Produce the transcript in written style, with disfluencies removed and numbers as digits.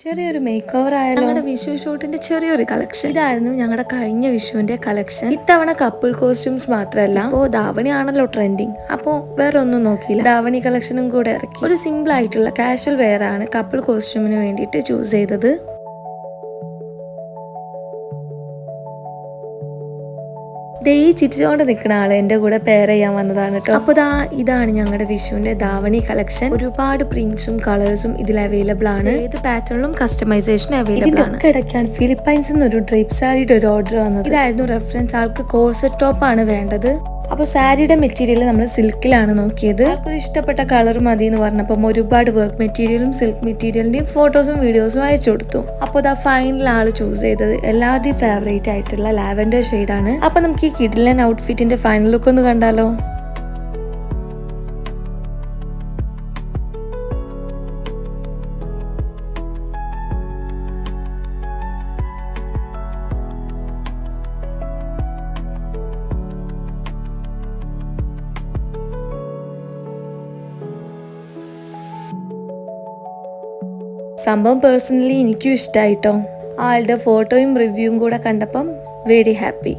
ചെറിയൊരു make over ആയാലും ഞങ്ങളുടെ വിഷു ഷൂട്ടിന്റെ ചെറിയൊരു കളക്ഷൻ ഇതായിരുന്നു ഞങ്ങളുടെ കഴിഞ്ഞ വിഷുവിന്റെ കളക്ഷൻ. ഇത്തവണ കപ്പിൾ കോസ്റ്റ്യൂംസ് മാത്രമല്ല, ഇപ്പോ ധാവണി ആണല്ലോ ട്രെൻഡിങ്. അപ്പോൾ വേറെ ഒന്നും നോക്കിയില്ല, ധാവണി കളക്ഷനും കൂടെ ഇറക്കി. ഒരു സിമ്പിൾ ആയിട്ടുള്ള കാഷ്വൽ വെയർ ആണ് കപ്പിൾ കോസ്റ്റ്യൂമിന് വേണ്ടിയിട്ട് ചൂസ് ചെയ്തത്. ഈ ചിരിച്ചുകൊണ്ട് നിൽക്കുന്ന ആള് എന്റെ കൂടെ പെയർ ചെയ്യാൻ വന്നതാണ് കേട്ടോ. അപ്പൊ ഇതാണ് ഞങ്ങളുടെ വിഷുവിന്റെ ധാവണി കളക്ഷൻ. ഒരുപാട് പ്രിന്റ്സും കളേഴ്സും ഇതിൽ അവൈലബിൾ ആണ്. ഏത് പാറ്റേണിലും കസ്റ്റമൈസേഷൻ അവൈലബിൾ ആണ്. ഇടയ്ക്കാണ് ഫിലിപ്പൈൻസിൽ നിന്ന് ഒരു ഡ്രേപ്പ് സാരിയുടെ ഒരു ഓർഡർ വന്നത്. ഇതായിരുന്നു റെഫറൻസ്. ആൾക്ക് കോർസെറ്റ് ടോപ്പ് ആണ് വേണ്ടത്. അപ്പോൾ സാരിയുടെ മെറ്റീരിയൽ നമ്മൾ സിൽക്കിലാണ് നോക്കിയത്. ആൾക്കൊരു ഇഷ്ടപ്പെട്ട കളർ മതി എന്ന് പറഞ്ഞപ്പം ഒരുപാട് വർക്ക് മെറ്റീരിയലും സിൽക്ക് മെറ്റീരിയലിന്റെയും ഫോട്ടോസും വീഡിയോസും അയച്ചു കൊടുത്തു. അപ്പോൾ ഫൈനൽ ആള് ചൂസ് ചെയ്തത് എല്ലാവരുടെയും ഫേവറേറ്റ് ആയിട്ടുള്ള ലാവൻഡർ ഷെയ്ഡാണ്. അപ്പൊ നമുക്ക് ഈ കിഡിലൻ ഔട്ട്ഫിറ്റിന്റെ ഫൈനൽ ലുക്ക് ഒന്ന് കണ്ടാലോ. സംഭവം പേഴ്സണലി എനിക്കും ഇഷ്ടമായിട്ടോ. ആളുടെ ഫോട്ടോയും റിവ്യൂവും കൂടെ കണ്ടപ്പം വെരി ഹാപ്പി.